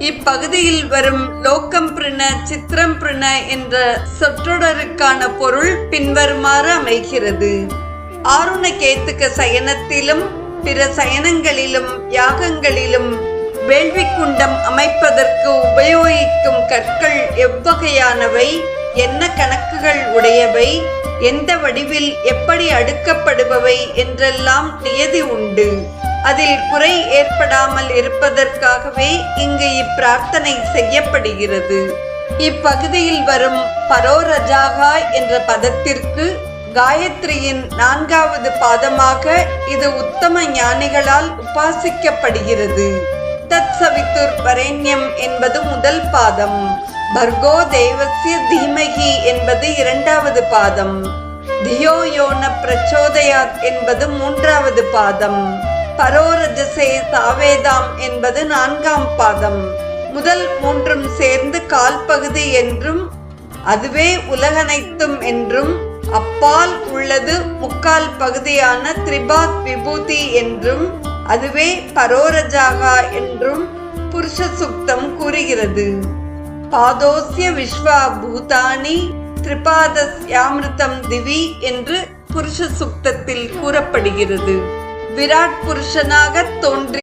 இப்பகுதியில் வரும் லோகம் பிருண சித்திரம் பிருண என்ற சொற்றொடருக்கான பொருள் பின்வருமாறு அமைகிறது. ஆருணகேத்துக சயனத்திலும் பிற சயனங்களிலும் யாகங்களிலும் வேள்விக்குண்டம் அமைப்பதற்கு உபயோகிக்கும் கற்கள் எவ்வகையானவை, என்ன கணக்குகள் உடையவை, எந்த வடிவில் எப்படி அடுக்கப்படுபவை என்றெல்லாம் நியதி உண்டு. அதில் குறை ஏற்படாமல் இருப்பதற்காகவே இங்கு இப்பிரார்த்தனை செய்யப்படுகிறது. இப்பகுதியில் வரும் பரோரஜாகா என்ற பதத்திற்கு காயத்ரியின் 4வது பாதமாக இது உத்தம ஞானிகளால் உபாசிக்கப்படுகிறது. தத் சவித்துர் வரேண்யம் என்பது முதல் பாதம். பர்கோ தேவஸ்ய தீமகி என்பது 2வது பாதம். தியோ யோன பிரச்சோதயாத் என்பது 3வது பாதம். பரோரஜசே சாவேதாம் என்பது 4ஆம் பாதம். முதல் 3ம் சேர்ந்து கால்பகுதி என்றும் அதுவே உலகனைத்தும் என்றும் அப்பால் உள்ளது முக்கால் பகுதியான திரிபாத் விபூதி என்றும் அதுவே பரோரஜாகா என்றும் புருஷ சுக்தம் கூறுகிறது. பாதோஸ்ய விஸ்வா பூதானி திரிபாதஸ்யாமிருதம் திவி என்று புருஷ சுக்தத்தில் கூறப்படுகிறது. விராட் புருஷனாக தோன்றி